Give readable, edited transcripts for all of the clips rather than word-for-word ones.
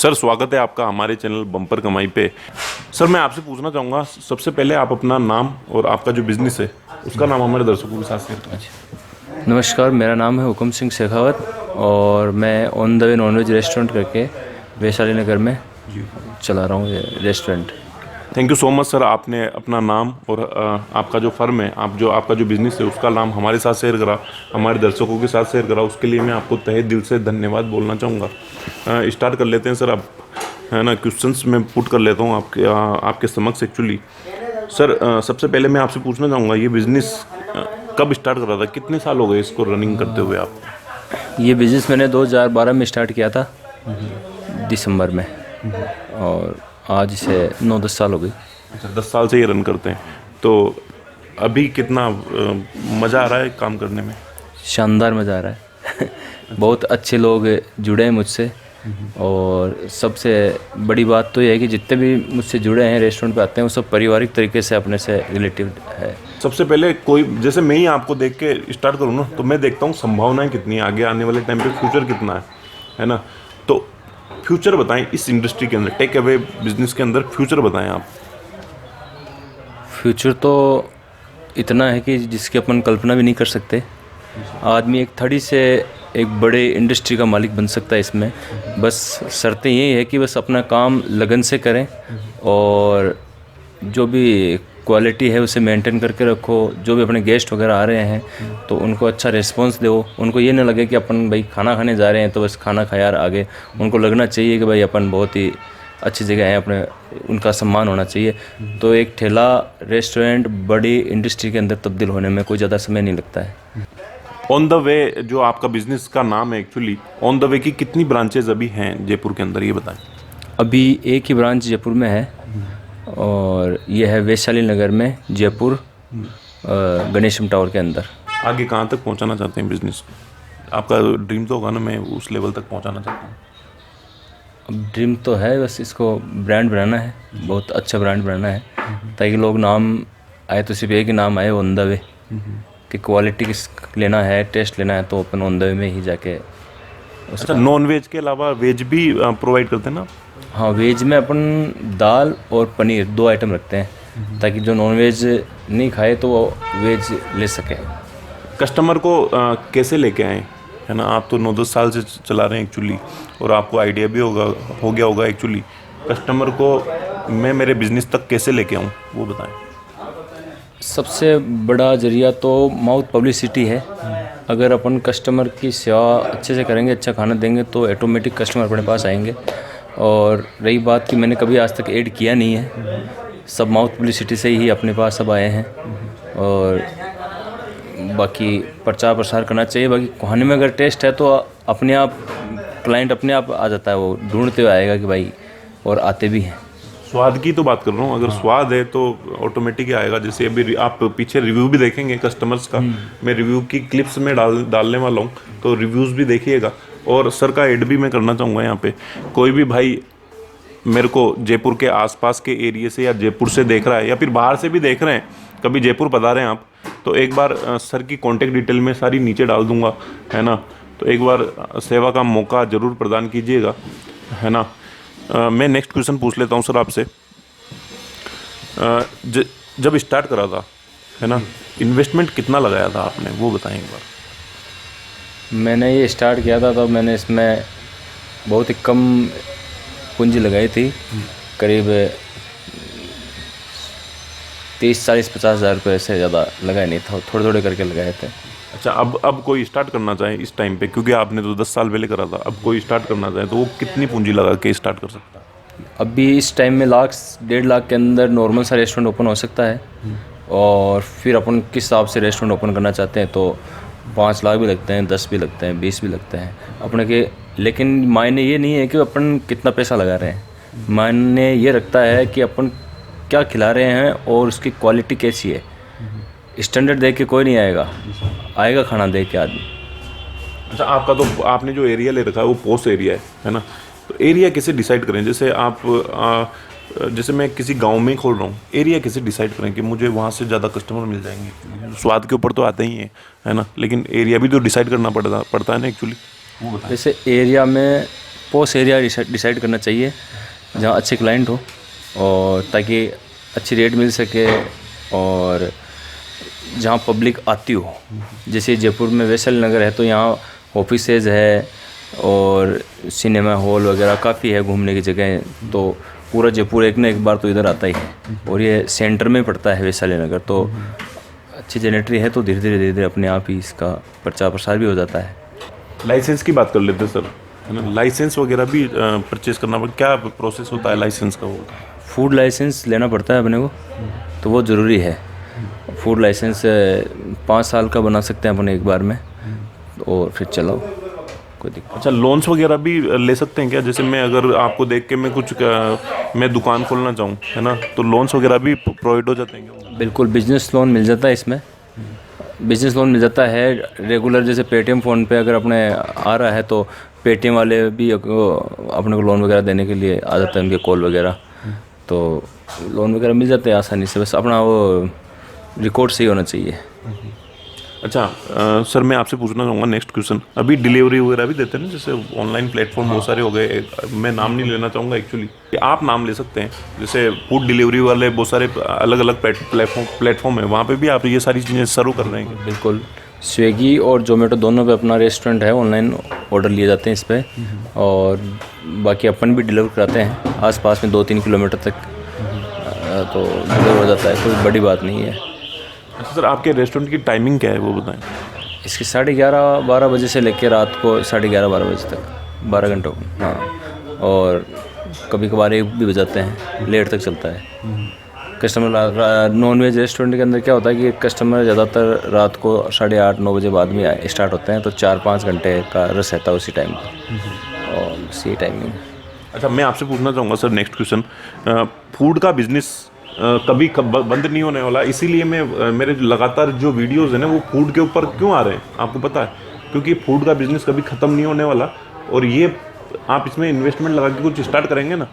Sir स्वागत है आपका हमारे चैनल बम्पर कमाई पे। सर मैं आपसे पूछना चाहूँगा, सबसे पहले आप अपना नाम और आपका जो बिज़नेस है उसका नाम हमारे दर्शकों के साथ शेयर करें। नमस्कार, मेरा नाम है हुकुम सिंह शेखावत और मैं on the way non-veg restaurant करके वैशाली नगर में चला रहा हूँ ये restaurant. Thank you so much sir, आपने अपना नाम और आपका जो फर्म है, आपका जो बिज़नेस है उसका नाम हमारे साथ शेयर करा, हमारे दर्शकों के साथ शेयर करा, उसके लिए मैं आपको तहे दिल से धन्यवाद बोलना चाहूँगा। स्टार्ट कर लेते हैं सर, आप है ना क्वेश्चंस मैं पुट कर लेता हूँ आपके समक्ष एक्चुअली। सर सबसे पहले मैं आपसे पूछना चाहूँगा, ये बिज़नेस कब स्टार्ट करा था, कितने साल हो गए इसको रनिंग करते हुए आप? ये बिज़नेस मैंने 2012 में स्टार्ट किया था दिसंबर में, और आज से 9-10 साल हो गई। अच्छा, 10 साल से ये रन करते हैं, तो अभी कितना मज़ा आ रहा है काम करने में? शानदार मज़ा आ रहा है। बहुत अच्छे लोग जुड़े हैं मुझसे, और सबसे बड़ी बात तो ये है कि जितने भी मुझसे जुड़े हैं रेस्टोरेंट पे आते हैं वो सब पारिवारिक तरीके से अपने से रिलेटिव है। सबसे पहले कोई जैसे मैं ही आपको देख के स्टार्ट करूँ ना, तो मैं देखता हूँ संभावनाएं कितनी है, आगे आने वाले टाइम पे फ्यूचर कितना है ना? तो फ्यूचर बताएं इस इंडस्ट्री के अंदर, टेक अवे बिजनेस के अंदर फ्यूचर बताएं आप। फ्यूचर तो इतना है कि जिसकी अपन कल्पना भी नहीं कर सकते। आदमी एक थड़ी से एक बड़े इंडस्ट्री का मालिक बन सकता है इसमें। बस शर्तें यही है कि बस अपना काम लगन से करें और जो भी क्वालिटी है उसे मेंटेन करके रखो। जो भी अपने गेस्ट वगैरह आ रहे हैं तो उनको अच्छा रिस्पांस दो। उनको ये ना लगे कि अपन भाई खाना खाने जा रहे हैं तो बस खाना खाया आगे। उनको लगना चाहिए कि भाई अपन बहुत ही अच्छी जगह है, अपने उनका सम्मान होना चाहिए। तो एक ठेला रेस्टोरेंट बड़ी इंडस्ट्री के अंदर तब्दील होने में कोई ज़्यादा समय नहीं लगता है। ऑन द वे जो आपका बिजनेस का नाम है एक्चुअली, ऑन द वे की कितनी ब्रांचेज अभी हैं जयपुर के अंदर, ये बताएं। अभी एक ही ब्रांच जयपुर में है और यह है वैशाली नगर में, जयपुर गणेशम टावर के अंदर। आगे कहाँ तक पहुँचाना चाहते हैं बिजनेस? आपका ड्रीम तो होगा ना, मैं उस लेवल तक पहुँचाना चाहता हूँ। अब ड्रीम तो है, बस इसको ब्रांड बनाना है, बहुत अच्छा ब्रांड बनाना है ताकि लोग नाम आए तो सिर्फ एक ही नाम आए, ऑन द वे। कि क्वालिटी किस लेना है, टेस्ट लेना है तो अपन ऑन द वे में ही जाके। अच्छा, नॉन वेज के अलावा वेज भी प्रोवाइड करते हैं ना? हाँ, वेज में अपन दाल और पनीर 2 आइटम रखते हैं ताकि जो नॉन वेज नहीं खाए तो वो वेज ले सके। कस्टमर को कैसे लेके आए, है ना? आप तो 9-10 साल से चला रहे हैं एक्चुअली, और आपको आइडिया भी हो गया होगा एक्चुअली। कस्टमर को मैं मेरे बिजनेस तक कैसे लेके आऊँ, वो बताएं। सबसे बड़ा जरिया तो माउथ पब्लिसिटी है। अगर अपन कस्टमर की सेवा अच्छे से करेंगे, अच्छा खाना देंगे तो ऑटोमेटिक कस्टमर अपने पास आएंगे। और रही बात कि मैंने कभी आज तक ऐड किया नहीं है, सब माउथ पब्लिसिटी से ही अपने पास सब आए हैं। और बाकी प्रचार प्रसार करना चाहिए। बाकी खाने में अगर टेस्ट है तो अपने आप क्लाइंट अपने आप आ जाता है, वो ढूंढते हुए आएगा कि भाई, और आते भी हैं। स्वाद की तो बात कर रहा हूँ, अगर स्वाद है तो ऑटोमेटिक ही आएगा। जैसे अभी आप पीछे रिव्यू भी देखेंगे कस्टमर्स का, मैं रिव्यू की क्लिप्स में डालने वाला हूँ, तो रिव्यूज़ भी देखिएगा। और सर का ऐड भी मैं करना चाहूँगा यहाँ पे। कोई भी भाई मेरे को जयपुर के आसपास के एरिया से या जयपुर से देख रहा है या फिर बाहर से भी देख रहे हैं, कभी जयपुर पधारे हैं आप, तो एक बार सर की कॉन्टेक्ट डिटेल में सारी नीचे डाल दूँगा, है ना? तो एक बार सेवा का मौका ज़रूर प्रदान कीजिएगा, है ना? मैं नेक्स्ट क्वेश्चन पूछ लेता हूँ सर आपसे। जब स्टार्ट करा था, है ना, इन्वेस्टमेंट कितना लगाया था आपने, वो बताएं एक बार। मैंने ये स्टार्ट किया था तो मैंने इसमें बहुत ही कम पूंजी लगाई थी, करीब 30-40-50 हज़ार रुपये से ज़्यादा लगाया नहीं था, थोड़े थोड़े करके लगाए थे। अच्छा, अब कोई स्टार्ट करना चाहे इस टाइम पे, क्योंकि आपने तो 10 साल पहले करा था, अब कोई स्टार्ट करना चाहे तो वो कितनी पूंजी लगा के स्टार्ट कर सकता है? अभी इस टाइम में 1-1.5 लाख के अंदर नॉर्मल सा रेस्टोरेंट ओपन हो सकता है। और फिर अपन किस हिसाब से रेस्टोरेंट ओपन करना चाहते हैं तो 5 लाख भी लगते हैं, 10 भी लगते हैं, 20 भी लगते हैं अपने के। लेकिन मायने ये नहीं है कि अपन कितना पैसा लगा रहे हैं, मायने ये रखता है कि अपन क्या खिला रहे हैं और उसकी क्वालिटी कैसी है। स्टैंडर्ड देख के कोई नहीं आएगा खाना देख के आदमी। अच्छा, आपका तो आपने जो एरिया ले रखा है वो पोस्ट एरिया है ना? तो एरिया कैसे डिसाइड करें? जैसे जैसे मैं किसी गांव में खोल रहा हूँ, एरिया कैसे डिसाइड करें कि मुझे वहाँ से ज़्यादा कस्टमर मिल जाएंगे? स्वाद के ऊपर तो आते ही है ना, लेकिन एरिया भी तो डिसाइड करना पड़ता है ना एक्चुअली। जैसे एरिया में पोस्ट एरिया डिसाइड करना चाहिए जहाँ अच्छे क्लाइंट हो, और ताकि अच्छी रेट मिल सके, और जहाँ पब्लिक आती हो। जैसे जयपुर में वैशाली नगर है तो यहाँ ऑफिसेज है और सिनेमा हॉल वगैरह काफ़ी है घूमने की जगह, तो पूरा जयपुर एक ना एक बार तो इधर आता ही है। और ये सेंटर में पड़ता है वैशाली नगर, तो अच्छी जनरेटरी है तो धीरे धीरे अपने आप ही इसका प्रचार प्रसार भी हो जाता है। लाइसेंस की बात कर लेते हैं सर, है ना। लाइसेंस वगैरह भी परचेज करना पड़ता, क्या प्रोसेस होता है लाइसेंस का? वो फूड लाइसेंस लेना पड़ता है अपने को, तो वो ज़रूरी है। फूड लाइसेंस 5 साल का बना सकते हैं अपने एक बार में, और फिर चलाओ, कोई दिक्कत। अच्छा, लोन्स वगैरह भी ले सकते हैं क्या? जैसे मैं अगर आपको देख के मैं दुकान खोलना चाहूँ, है ना, तो लोन्स वगैरह भी प्रोवाइड हो जाते हैं क्या? बिल्कुल, बिजनेस लोन मिल जाता है इसमें। बिजनेस लोन मिल जाता है रेगुलर, जैसे पेटीएम फ़ोन पे अगर अपने आ रहा है तो पेटीएम वाले भी अपने को लोन वगैरह देने के लिए आ जाता है, उनके कॉल वगैरह, तो लोन वगैरह मिल जाते हैं आसानी से। बस अपना वो रिकॉर्ड सही होना चाहिए। अच्छा सर, मैं आपसे पूछना चाहूँगा नेक्स्ट क्वेश्चन, अभी डिलीवरी वगैरह भी देते हैं ना, जैसे ऑनलाइन प्लेटफॉर्म बहुत सारे हो गए, मैं नाम नहीं लेना चाहूँगा एक्चुअली, आप नाम ले सकते हैं। जैसे फूड डिलीवरी वाले बहुत सारे अलग अलग प्लेटफॉर्म है, वहाँ पे भी आप ये सारी चीज़ें सर्व कर रहे हैं? बिल्कुल, स्विगी और जोमेटो दोनों पे अपना रेस्टोरेंट है, ऑनलाइन ऑर्डर लिए जाते हैं इस पर, और बाकी अपन भी डिलीवर कराते हैं आसपास में 2-3 किलोमीटर तक, तो डिलीवर हो जाता है, कोई बड़ी बात नहीं है। अच्छा सर, आपके रेस्टोरेंट की टाइमिंग क्या है वो बताएं? इसकी 11:30-12 बजे से लेकर रात को 11:30-12 बजे तक, 12 घंटों। हाँ, और कभी कभार 1 भी बजाते हैं, लेट तक चलता है। कस्टमर नॉन वेज रेस्टोरेंट के अंदर क्या होता है कि कस्टमर ज़्यादातर रात को 8:30-9 बजे बाद में स्टार्ट होते हैं, तो 4-5 घंटे का रस रहता है उसी टाइम पर, और उसी टाइमिंग। अच्छा, मैं आपसे पूछना चाहूँगा सर नेक्स्ट क्वेश्चन, फूड का बिजनेस कभी बंद नहीं होने वाला, इसीलिए मेरे लगातार जो वीडियोस हैं ना वो फूड के ऊपर क्यों आ रहे हैं आपको पता है? क्योंकि फूड का बिजनेस कभी ख़त्म नहीं होने वाला, और ये आप इसमें इन्वेस्टमेंट लगा के कुछ स्टार्ट करेंगे ना,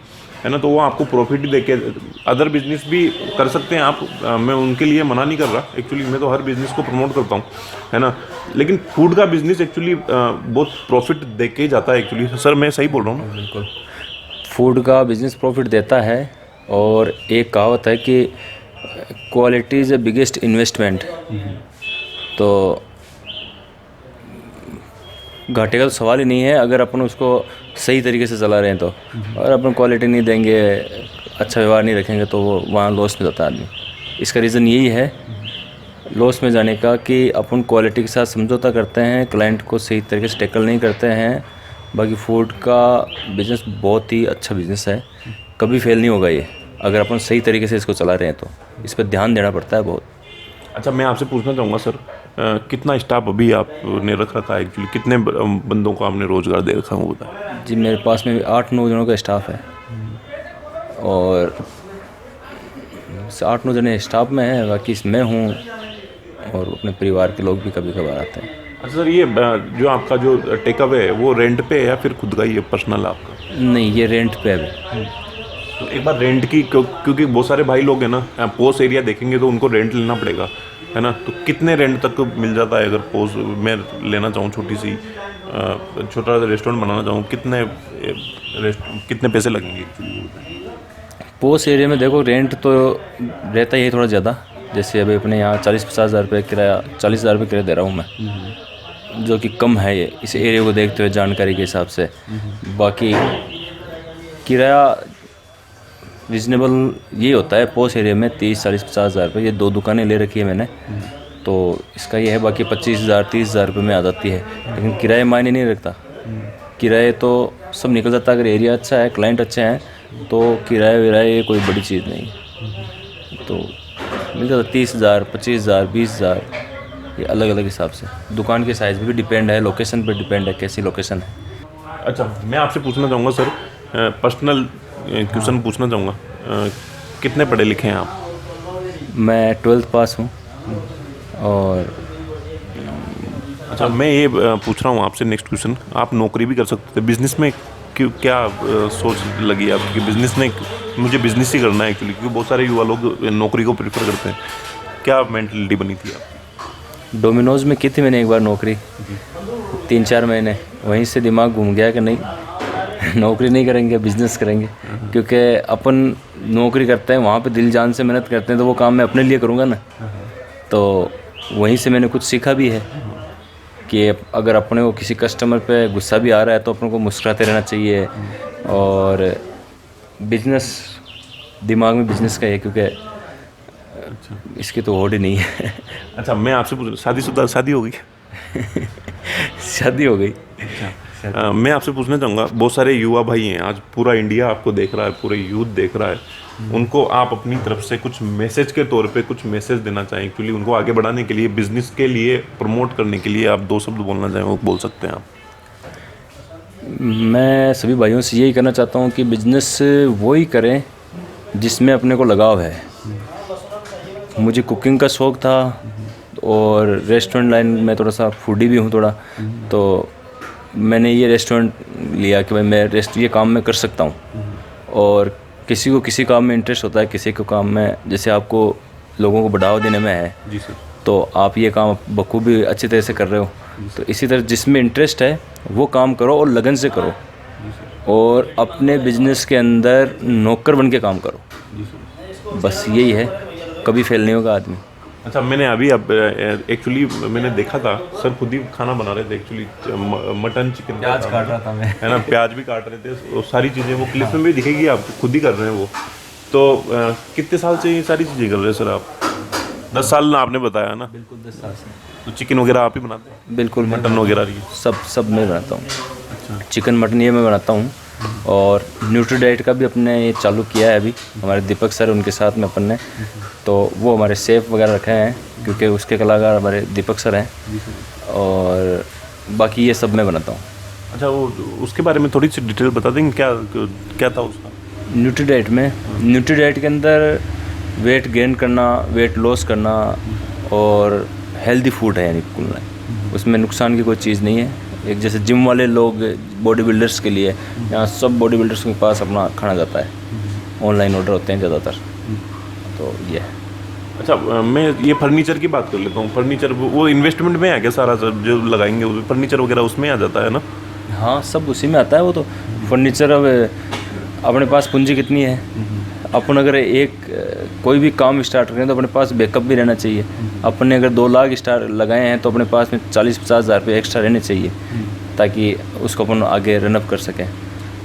है ना, तो वो आपको प्रॉफिट ही देके, अदर बिजनेस भी कर सकते हैं आप, मैं उनके लिए मना नहीं कर रहा एक्चुअली, मैं तो हर बिजनेस को प्रमोट करता हूँ, है ना, लेकिन फूड का बिजनेस एक्चुअली बहुत प्रॉफिट दे के जाता है एक्चुअली। सर मैं सही बोल रहा हूँ? बिल्कुल, फूड का बिजनेस प्रॉफिट देता है, और एक कहावत है कि quality is the biggest investment, तो घाटे का तो सवाल ही नहीं है अगर अपन उसको सही तरीके से चला रहे हैं तो। और अपन क्वालिटी नहीं देंगे, अच्छा व्यवहार नहीं रखेंगे, तो वो वहाँ लॉस में जाता है आदमी। इसका रीज़न यही है लॉस में जाने का कि अपन क्वालिटी के साथ समझौता करते हैं, क्लाइंट को सही तरीके से टैकल नहीं करते हैं। बाकी फूड का बिज़नेस बहुत ही अच्छा बिज़नेस है, कभी फेल नहीं होगा ये, अगर अपन सही तरीके से इसको चला रहे हैं तो। इस पर ध्यान देना पड़ता है बहुत। अच्छा, मैं आपसे पूछना चाहूँगा सर, कितना स्टाफ अभी आपने रख रखा है एक्चुअली, कितने बंदों को आपने रोज़गार दे रखा है वो बताएं? जी, मेरे पास में 8-9 जनों का स्टाफ है, और 8-9 जने स्टाफ में है, बाकी मैं हूँ, और अपने परिवार के लोग भी कभी कभार आते हैं। अच्छा सर, ये जो आपका जो टेक अवे है वो रेंट पे है या फिर खुद का ही है पर्सनल आपका? नहीं, ये रेंट पे है। तो एक बार रेंट की, क्योंकि बहुत सारे भाई लोग हैं ना, पोस्ट एरिया देखेंगे तो उनको रेंट लेना पड़ेगा, है ना, तो कितने रेंट तक मिल जाता है? अगर पोस्ट मैं लेना चाहूँ, छोटा रेस्टोरेंट बनाना चाहूँ, कितने पैसे लगेंगे? पोस्ट एरिया में देखो रेंट तो रहता ही है थोड़ा ज़्यादा, जैसे अभी अपने यहाँ 40-50 हज़ार रुपये किराया, 40 हज़ार रुपये किराया दे रहा हूँ मैं, जो कि कम है ये इस एरिया को देखते हुए, जानकारी के हिसाब से। बाकी किराया रीजनेबल ये होता है पोस्ट एरिया में 30-40-50 हज़ार रुपये। ये 2 दुकानें ले रखी है मैंने, तो इसका ये है। बाकी 25,000-30 हज़ार रुपये में आ जाती है, लेकिन किराए मायने नहीं रखता। किराए तो सब निकल जाता है, अगर एरिया अच्छा है, क्लाइंट अच्छे हैं, तो किराए विराए कोई बड़ी चीज़ नहीं, तो मिल जाता 30,000, 25,000, 20,000, ये अलग अलग हिसाब से। दुकान के साइज़ पे भी डिपेंड है, लोकेशन पे डिपेंड है, कैसी लोकेशन है। अच्छा, मैं आपसे पूछना चाहूँगा सर, पर्सनल क्वेश्चन पूछना चाहूँगा, कितने पढ़े लिखे हैं आप? मैं 12th पास हूँ। और अच्छा, मैं ये पूछ रहा हूँ आपसे नेक्स्ट क्वेश्चन, आप नौकरी भी कर सकते थे, बिजनेस में क्या सोच लगी आपकी कि बिज़नेस में मुझे बिज़नेस ही करना है एक्चुअली? क्योंकि बहुत सारे युवा लोग नौकरी को प्रेफर करते हैं, क्या मेंटलिटी बनी थी आपकी? डोमिनोज़ में की थी मैंने एक बार नौकरी, 3-4 महीने, वहीं से दिमाग घूम गया कि नहीं नौकरी नहीं करेंगे, बिजनेस करेंगे, क्योंकि अपन नौकरी करते हैं वहाँ पे दिल जान से मेहनत करते हैं, तो वो काम मैं अपने लिए करूँगा ना। तो वहीं से मैंने कुछ सीखा भी है कि अगर अपने को किसी कस्टमर पे गुस्सा भी आ रहा है तो अपन को मुस्कुराते रहना चाहिए। और बिजनेस दिमाग में बिजनेस का है, क्योंकि इसकी तो होड़ ही नहीं है। अच्छा, मैं आपसे पूछ, शादी हो गई? शादी हो गई। मैं आपसे पूछना चाहूँगा, बहुत सारे युवा भाई हैं, आज पूरा इंडिया आपको देख रहा है, पूरे यूथ देख रहा है, उनको आप अपनी तरफ से कुछ मैसेज के तौर पे कुछ मैसेज देना चाहें, एक्चुअली उनको आगे बढ़ाने के लिए, बिजनेस के लिए प्रमोट करने के लिए आप 2 शब्द बोलना चाहें, वो बोल सकते हैं आप? मैं सभी भाइयों से यही कहना चाहता हूँ कि बिजनेस वही करें जिसमें अपने को लगाव है। मुझे कुकिंग का शौक़ था और रेस्टोरेंट लाइन में थोड़ा सा फूडी भी हूँ थोड़ा, तो मैंने ये रेस्टोरेंट लिया कि भाई मैं ये काम में कर सकता हूँ। और किसी को किसी काम में इंटरेस्ट होता है, किसी को काम में, जैसे आपको लोगों को बढ़ावा देने में है जी सर, तो आप ये काम बखूबी अच्छी तरह से कर रहे हो। तो इसी तरह जिसमें इंटरेस्ट है वो काम करो और लगन से करो, और अपने बिजनेस के अंदर नौकर बन के काम करो। बस यही है, कभी फेल नहीं होगा आदमी। अच्छा, मैंने अभी अब एक्चुअली मैंने देखा था सर खुद ही खाना बना रहे थे, एक्चुअली मटन चिकन प्याज काट रहा था मैं, है ना, प्याज भी काट रहे थे, वो सारी चीज़ें वो क्लिप में भी दिखेगी, आप खुद ही कर रहे हैं वो। तो कितने साल से ये सारी चीज़ें कर रहे हैं सर आप? 10 साल आपने बताया ना? बिल्कुल 10 साल से। तो चिकन वगैरह आप ही बनाते हैं? बिल्कुल, मटन वगैरह ये सब मैं बनाता हूँ। अच्छा, चिकन मटन ये मैं बनाता हूँ। और न्यूट्रीडाइट का भी अपने ये चालू किया है अभी, हमारे दीपक सर उनके साथ में अपन ने, तो वो हमारे शेफ वगैरह रखे हैं, क्योंकि उसके कलाकार हमारे दीपक सर हैं। और बाकी ये सब मैं बनाता हूँ। अच्छा, वो उसके बारे में थोड़ी सी डिटेल बता देंगे, क्या क्या था उसका? न्यूट्रीडाइट के अंदर वेट गेन करना, वेट लॉस करना और हेल्दी फूड है, यानी कुल उसमें नुकसान की कोई चीज़ नहीं है। एक जैसे जिम वाले लोग बॉडी बिल्डर्स के लिए, यहाँ सब बॉडी बिल्डर्स के पास अपना खाना जाता है, ऑनलाइन ऑर्डर होते हैं ज़्यादातर, तो ये है। अच्छा, मैं ये फर्नीचर की बात कर लेता हूँ। फर्नीचर वो इन्वेस्टमेंट में है क्या सारा सर, जो लगाएंगे वो फर्नीचर वगैरह उसमें आ जाता है ना? हाँ, सब उसी में आता है वो तो। फर्नीचर, अब अपने पास पूंजी कितनी है, अपन अगर कोई भी काम स्टार्ट करें तो अपने पास बैकअप भी रहना चाहिए। अपने अगर 2 लाख स्टार्ट लगाए हैं तो अपने पास में 40-50 हज़ार रुपये एक्स्ट्रा रहने चाहिए, ताकि उसको अपन आगे रनअप कर सकें।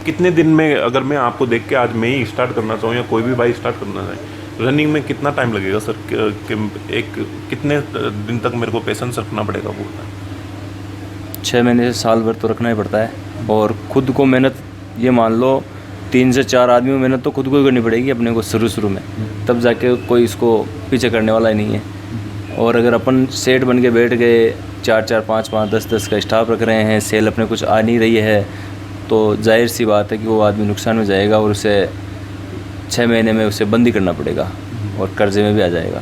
कितने दिन में, अगर मैं आपको देख के आज मैं ही स्टार्ट करना चाहूँ या कोई भी भाई स्टार्ट करना चाहे, रनिंग में कितना टाइम लगेगा सर? कितने दिन तक मेरे को पेशेंस रखना पड़ेगा? वो 6 महीने से साल भर तो रखना ही पड़ता है। और ख़ुद को मेहनत, ये मान लो 3 से 4 आदमी में मेहनत तो खुद को ही करनी पड़ेगी अपने को शुरू में, तब जाके कोई इसको पीछे करने वाला ही नहीं है। और अगर अपन सेट बन के बैठ गए, 4-4, 5-5, 10-10 का स्टाफ रख रहे हैं, सेल अपने कुछ आ नहीं रही है, तो जाहिर सी बात है कि वो आदमी नुकसान में जाएगा और उसे 6 महीने में उसे बंद ही करना पड़ेगा और कर्जे में भी आ जाएगा।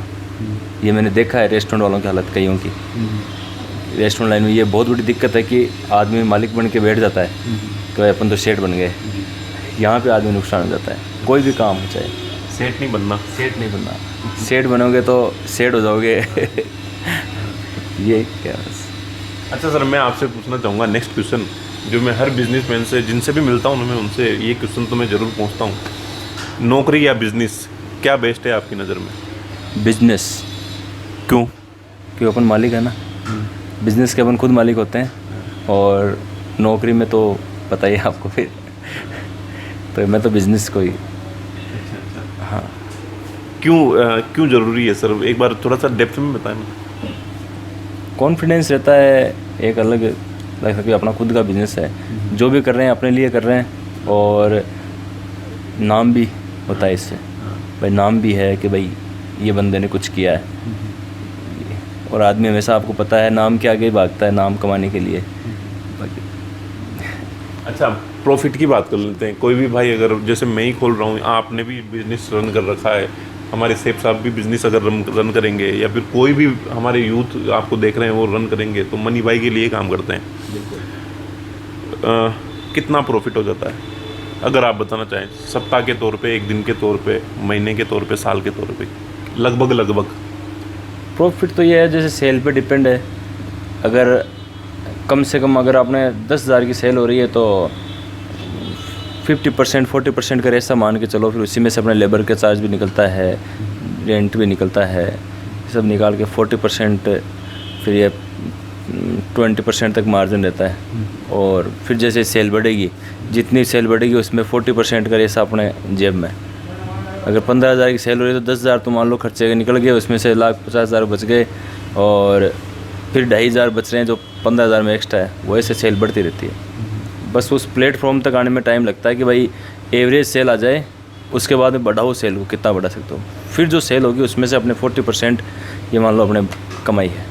ये मैंने देखा है रेस्टोरेंट वालों की हालत कईयों की। रेस्टोरेंट लाइन में ये बहुत बड़ी दिक्कत है कि आदमी मालिक बन के बैठ जाता है कि भाई अपन तो सेठ बन गए, यहाँ पे आदमी नुकसान हो जाता है। कोई भी काम हो, चाहे सेठ नहीं बनना, सेठ बनोगे तो सेठ हो जाओगे। ये क्या बस। अच्छा सर, मैं आपसे पूछना चाहूँगा नेक्स्ट क्वेश्चन, जो मैं हर बिजनेसमैन से जिनसे भी मिलता हूँ मैं उनसे ये क्वेश्चन तो मैं ज़रूर पूछता हूँ, नौकरी या बिजनेस, क्या बेस्ट है आपकी नज़र में? बिजनेस। क्यों? क्यों? अपन मालिक है ना, बिजनेस के अपन खुद मालिक होते हैं, और नौकरी में तो पता ही है आपको फिर। तो मैं तो बिजनेस को ही। हाँ। क्यों ज़रूरी है सर? एक बार थोड़ा सा डेप्थ में बताएं ना। कॉन्फिडेंस रहता है, एक अलग लगता है कि अपना खुद का बिजनेस है, जो भी कर रहे हैं अपने लिए कर रहे हैं, और नाम भी होता है इससे। भाई नाम भी है कि भाई ये बंदे ने कुछ किया है, और आदमी हमेशा, आपको पता है, नाम के आगे भागता है, नाम कमाने के लिए। अच्छा, प्रॉफिट की बात कर लेते हैं। कोई भी भाई, अगर जैसे मैं ही खोल रहा हूँ, आपने भी बिजनेस रन कर रखा है, हमारे सेफ साहब भी बिजनेस अगर रन करेंगे, या फिर कोई भी हमारे यूथ आपको देख रहे हैं वो रन करेंगे, तो मनी भाई के लिए काम करते हैं। कितना प्रॉफिट हो जाता है अगर आप बताना चाहें, सप्ताह के तौर पे, एक दिन के तौर पे, महीने के तौर पे, साल के तौर पे, लगभग? प्रॉफिट तो ये है, जैसे सेल पे डिपेंड है। अगर कम से कम अगर आपने 10,000 की सेल हो रही है तो 50% 40% का ऐसा मान के चलो, फिर उसी में से अपने लेबर का चार्ज भी निकलता है, रेंट भी निकलता है, सब निकाल के 40%, फिर ये 20% तक मार्जिन रहता है। और फिर जैसे सेल बढ़ेगी, जितनी सेल बढ़ेगी उसमें 40% का रेसा अपने जेब में। अगर 15,000 की सेल हो रही है तो 10,000 तो मान लो खर्चे के निकल गए, उसमें से 1,50,000 बच गए, और फिर 2,500 बच रहे हैं जो 15,000 में एक्स्ट्रा है। वो ऐसे सेल बढ़ती रहती है। बस उस प्लेटफॉर्म तक आने में टाइम लगता है कि भाई एवरेज सेल आ जाए, उसके बाद में बढ़ाओ सेल को, कितना बढ़ा सकते हो। फिर जो सेल होगी उसमें से अपने 40% ये मान लो अपने कमाई है।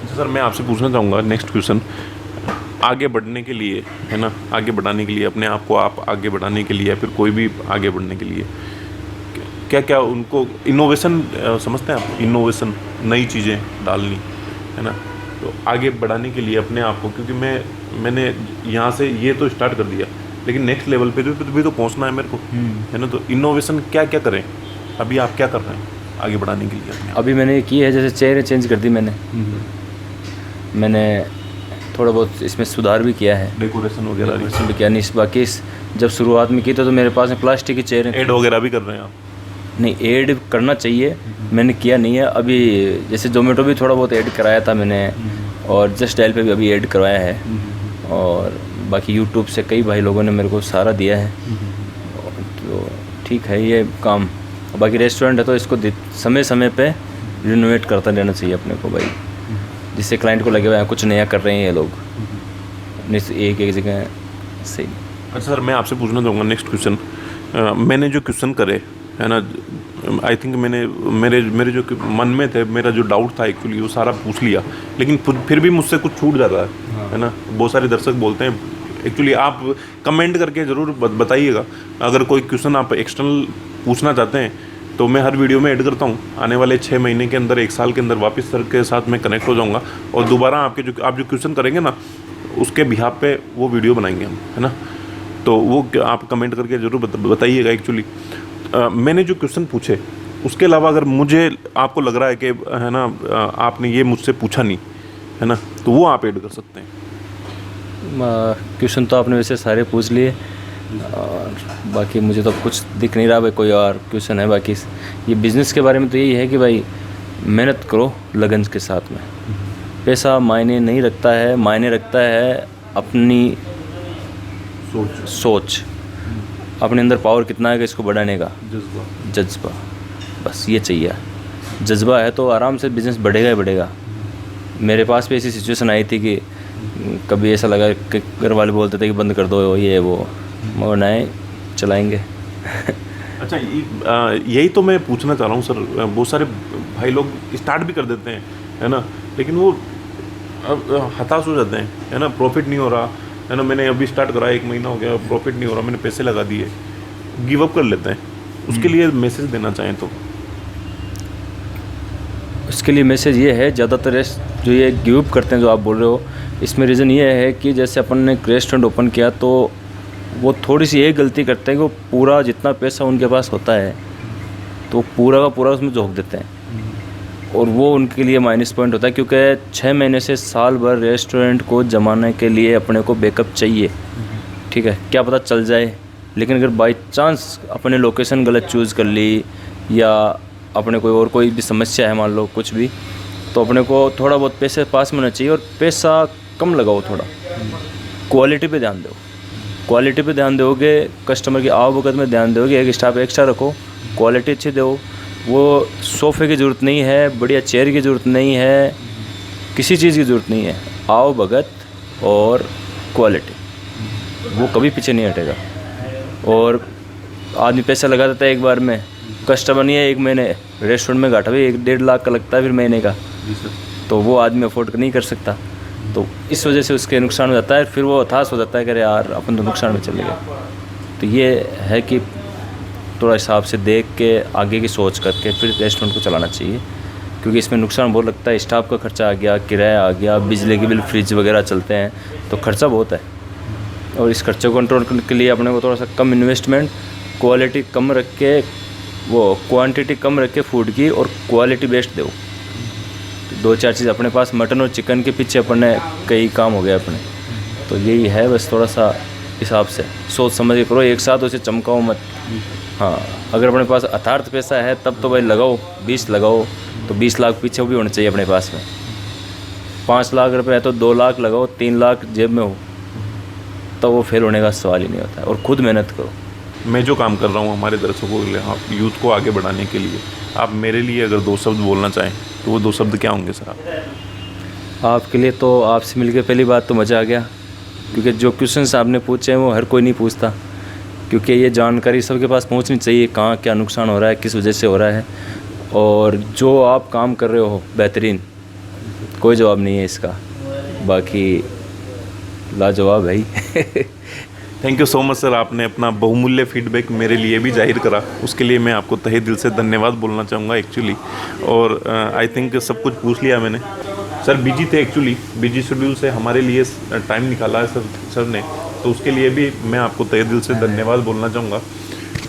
अच्छा सर, मैं आपसे पूछना चाहूँगा नेक्स्ट क्वेश्चन, आगे बढ़ने के लिए, है ना, आगे बढ़ाने के लिए अपने आप को, आप आगे बढ़ाने के लिए या फिर कोई भी आगे बढ़ने के लिए क्या क्या उनको इनोवेशन समझते हैं आप? इनोवेशन, नई चीज़ें डालनी, है ना, तो आगे बढ़ाने के लिए अपने आप को, क्योंकि मैंने यहाँ से ये तो स्टार्ट कर दिया, लेकिन नेक्स्ट लेवल पे भी तो पहुँचना है मेरे को, है ना, तो इनोवेशन क्या क्या करें? अभी आप क्या कर रहे हैं आगे बढ़ाने के लिए अपने आप? अभी मैंने की है, जैसे चेहरे चेंज कर दी मैंने थोड़ा बहुत इसमें सुधार भी किया है, डेकोरेशन वगैरह भी किया नहीं। बाकी जब शुरुआत में की तो मेरे पास में प्लास्टिक की चेयर ऐड वगैरह भी कर रहे हैं आप? नहीं, ऐड करना चाहिए, मैंने किया नहीं है अभी। जैसे जोमेटो भी थोड़ा बहुत ऐड कराया था मैंने, और जस्ट डायल पे भी अभी ऐड करवाया है, और बाकी यूट्यूब से कई भाई लोगों ने मेरे को सहारा दिया है, तो ठीक है ये काम। बाकी रेस्टोरेंट है तो इसको समय समय पे रिनोवेट करता रहना चाहिए अपने को भाई, जिससे क्लाइंट को लगे हुआ है कुछ नया कर रहे हैं ये लोग, एक एक जगह सही। अच्छा सर, मैं आपसे पूछना चाहूँगा नेक्स्ट क्वेश्चन, मैंने जो क्वेश्चन करे, है ना, आई थिंक मेरे जो मन में थे, मेरा जो डाउट था एक्चुअली वो सारा पूछ लिया, लेकिन फिर भी मुझसे कुछ छूट जाता है ना। बहुत सारे दर्शक बोलते हैं, एक्चुअली आप कमेंट करके ज़रूर बताइएगा, अगर कोई क्वेश्चन आप एक्सटर्नल पूछना चाहते हैं तो मैं हर वीडियो में ऐड करता हूँ। आने वाले 6 महीने के अंदर, 1 साल के अंदर वापस सर के साथ मैं कनेक्ट हो जाऊँगा, और दोबारा आप जो क्वेश्चन करेंगे ना, उसके बिहाफ पे वो वीडियो बनाएंगे हम, है ना, तो वो आप कमेंट करके ज़रूर बताइएगा। एक्चुअली मैंने जो क्वेश्चन पूछे उसके अलावा अगर मुझे आपको लग रहा है कि, है ना, आपने ये मुझसे पूछा नहीं, है ना, तो वो आप ऐड कर सकते हैं। क्वेश्चन तो आपने वैसे सारे पूछ लिए, और बाकी मुझे तो कुछ दिख नहीं रहा भाई कोई और क्वेश्चन है। बाकी ये बिज़नेस के बारे में तो यही है कि भाई मेहनत करो लगन के साथ में, पैसा मायने नहीं रखता है, मायने रखता है अपनी सोच, अपने अंदर पावर कितना है कि इसको बढ़ाने का जज्बा, बस ये चाहिए। जज्बा है तो आराम से बिज़नेस बढ़ेगा ही बढ़ेगा। मेरे पास भी ऐसी सिचुएशन आई थी कि कभी ऐसा लगा कि घर वाले बोलते थे कि बंद कर दो ये वो, मगर नहीं, चलाएंगे। अच्छा, यही तो मैं पूछना चाह रहा हूँ सर, बहुत सारे भाई लोग स्टार्ट भी कर देते हैं, है ना, लेकिन वो हताश हो जाते हैं, है ना, प्रॉफिट नहीं हो रहा, है ना, मैंने अभी स्टार्ट करा 1 महीना हो गया, प्रॉफिट नहीं हो रहा, मैंने पैसे लगा दिए, गिव अप कर लेते हैं। उसके लिए मैसेज देना चाहें तो? उसके लिए मैसेज ये है, ज़्यादातर जो ये गिव अप करते हैं जो आप बोल रहे हो, इसमें रीज़न ये है कि जैसे अपन ने रेस्टोरेंट ओपन किया तो वो थोड़ी सी ये गलती करते हैं कि वो पूरा जितना पैसा उनके पास होता है तो पूरा का पूरा उसमें झोंक देते हैं, और वो उनके लिए माइनस पॉइंट होता है, क्योंकि 6 महीने से साल भर रेस्टोरेंट को जमाने के लिए अपने को बैकअप चाहिए। ठीक है, क्या पता चल जाए, लेकिन अगर बाई चांस अपने लोकेशन गलत चूज़ कर ली, या अपने कोई भी समस्या है मान लो कुछ भी, तो अपने को थोड़ा बहुत पैसे पास में होना चाहिए, और पैसा कम लगाओ, थोड़ा क्वालिटी पे ध्यान दो। क्वालिटी पे ध्यान दोगे, कस्टमर की आवभगत में ध्यान दोगे, एक स्टाफ एक्स्ट्रा रखो, क्वालिटी अच्छी दो। वो सोफ़े की ज़रूरत नहीं है, बढ़िया चेयर की ज़रूरत नहीं है, किसी चीज़ की ज़रूरत नहीं है, आवभगत और क्वालिटी, वो कभी पीछे नहीं हटेगा। और आदमी पैसा लगा देता है एक बार में, कस्टमर नहीं है 1 महीने, रेस्टोरेंट में घाटा भी 1-1.5 लाख का लगता है फिर महीने का, तो वो आदमी अफोर्ड नहीं कर सकता, तो इस वजह से उसके नुकसान हो जाता है, फिर वो हताश हो जाता है कि यार अपन तो नुकसान में चले गए। तो ये है कि थोड़ा हिसाब से देख के आगे की सोच करके फिर रेस्टोरेंट को चलाना चाहिए, क्योंकि इसमें नुकसान बहुत लगता है। स्टाफ का खर्चा आ गया, किराया आ गया, बिजली के बिल, फ्रिज वगैरह चलते हैं, तो खर्चा बहुत है, और इस खर्चे को कंट्रोल करने के लिए अपने को थोड़ा सा कम इन्वेस्टमेंट, क्वालिटी कम रख के, वो क्वांटिटी कम रख के फूड की, और क्वालिटी बेस्ड दो। 2-4 चीज़ अपने पास, मटन और चिकन के पीछे अपने कई काम हो गए अपने, तो यही है बस, थोड़ा सा हिसाब से सोच समझ के करो, एक साथ उसे चमकाओ मत। हाँ, अगर अपने पास अथार्थ पैसा है तब तो भाई लगाओ, 20 लगाओ, तो 20 लाख पीछे भी होने चाहिए अपने पास में। 5 लाख रुपए है तो 2 लाख लगाओ, 3 लाख जेब में हो, तो वो फेल होने का सवाल ही नहीं होता है। और खुद मेहनत करो। मैं जो काम कर रहा हूँ हमारे दर्शकों के लिए, आप यूथ को आगे बढ़ाने के लिए, आप मेरे लिए अगर 2 शब्द बोलना चाहें तो वो 2 शब्द क्या होंगे सर? आपके लिए तो आपसे मिलकर पहली बात तो मज़ा आ गया, क्योंकि जो क्वेश्चंस आपने पूछे हैं वो हर कोई नहीं पूछता, क्योंकि ये जानकारी सबके पास पहुंचनी चाहिए, कहाँ क्या नुकसान हो रहा है, किस वजह से हो रहा है। और जो आप काम कर रहे हो बेहतरीन, कोई जवाब नहीं है इसका, बाकी लाजवाब है ही। Thank you so much sir, आपने अपना बहुमूल्य फीडबैक मेरे लिए भी जाहिर करा, उसके लिए मैं आपको तहे दिल से धन्यवाद बोलना चाहूँगा एक्चुअली। और आई थिंक सब कुछ पूछ लिया मैंने। सर बिजी थे एक्चुअली, बिजी शेड्यूल से हमारे लिए टाइम निकाला है सर ने, तो उसके लिए भी मैं आपको तहे दिल से धन्यवाद बोलना चाहूँगा।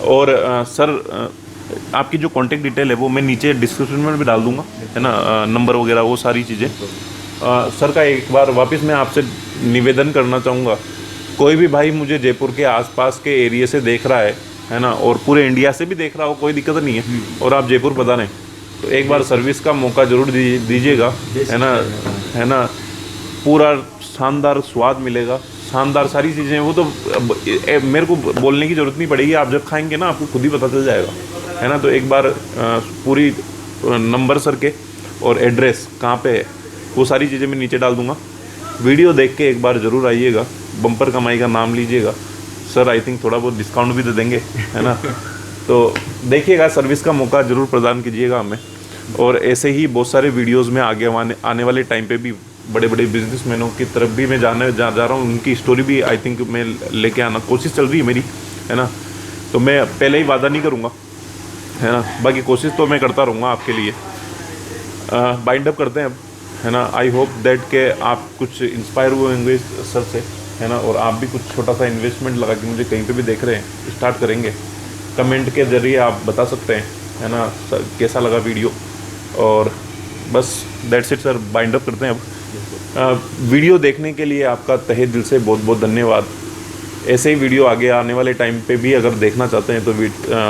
और सर आपकी जो कॉन्टेक्ट डिटेल है वो मैं नीचे डिस्क्रिप्शन में भी डाल दूँगा, है ना, नंबर वगैरह वो सारी चीज़ें। सर का एक बार वापस मैं आपसे निवेदन करना चाहूँगा, कोई भी भाई मुझे जयपुर के आसपास के एरिया से देख रहा है ना, और पूरे इंडिया से भी देख रहा हो, कोई दिक्कत नहीं है, और आप जयपुर बता रहे तो एक बार सर्विस का मौका ज़रूर दीजिएगा, है ना। पूरा शानदार स्वाद मिलेगा, शानदार सारी चीज़ें, वो तो मेरे को बोलने की ज़रूरत नहीं पड़ेगी, आप जब खाएंगे ना आपको खुद ही पता चल जाएगा, है ना। तो एक बार पूरी नंबर सर के और एड्रेस कहाँ पे है वो सारी चीज़ें मैं नीचे डाल दूँगा। वीडियो देख के एक बार ज़रूर आइएगा, बम्पर कमाई का नाम लीजिएगा। सर आई थिंक थोड़ा बहुत डिस्काउंट भी दे देंगे, है ना। तो देखिएगा, सर्विस का मौका ज़रूर प्रदान कीजिएगा हमें। और ऐसे ही बहुत सारे वीडियोस में आगे आने वाले टाइम पे भी बड़े बड़े बिजनेसमैनों की तरफ भी मैं जा रहा हूँ, उनकी स्टोरी भी आई थिंक मैं लेके आना कोशिश चल रही है मेरी, है ना। तो मैं पहले ही वादा नहीं करूँगा, है ना, बाकी कोशिश तो मैं करता रहूँगा आपके लिए। बाइंड अप करते हैं अब, है ना। आई होप दैट के आप कुछ इंस्पायर हुए होंगे सर से, है ना, और आप भी कुछ छोटा सा इन्वेस्टमेंट लगा के मुझे कहीं पे भी देख रहे हैं स्टार्ट करेंगे, कमेंट के ज़रिए आप बता सकते हैं, है ना, कैसा लगा वीडियो। और बस that's it sir, bind up करते हैं अब। वीडियो देखने के लिए आपका तहे दिल से बहुत बहुत धन्यवाद। ऐसे ही वीडियो आगे आने वाले टाइम पे भी अगर देखना चाहते हैं तो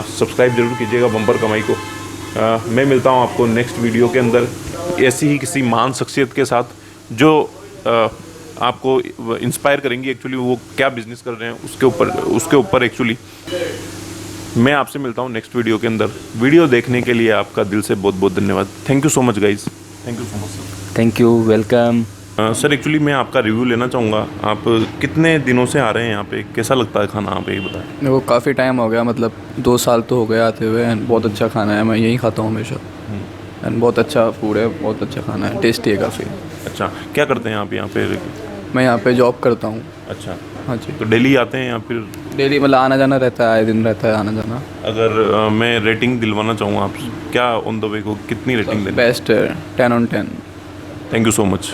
सब्सक्राइब जरूर कीजिएगा बम्पर कमाई को। मैं मिलता हूँ आपको नेक्स्ट वीडियो के अंदर ऐसी ही किसी महान शख्सियत के साथ जो आपको इंस्पायर करेंगी एक्चुअली, वो क्या बिज़नेस कर रहे हैं उसके ऊपर एक्चुअली मैं आपसे मिलता हूँ नेक्स्ट वीडियो के अंदर। वीडियो देखने के लिए आपका दिल से बहुत बहुत धन्यवाद। Thank you so much guys, thank you so much sir. Thank you, welcome. Sir actually मैं आपका रिव्यू लेना चाहूँगा, आप कितने दिनों से आ रहे हैं यहाँ पे, कैसा लगता है खाना यहाँ पे, ये बताएं। मेरे को काफ़ी टाइम हो गया, मतलब 2 साल तो हो गए आते हुए। एंड बहुत अच्छा खाना है, मैं यहीं खाता हूँ हमेशा। एंड बहुत अच्छा फूड है, बहुत अच्छा खाना है, टेस्टी है काफ़ी। अच्छा, क्या करते हैं आप यहाँ पे? मैं यहाँ पे जॉब करता हूँ। अच्छा, हाँ जी। तो डेली आते हैं या फिर? डेली मतलब आना जाना रहता है, आए दिन रहता है आना जाना। अगर मैं रेटिंग दिलवाना चाहूँ आप क्या ऑन द वे को कितनी रेटिंग दें? बेस्ट है, 10 on 10। Thank you so much.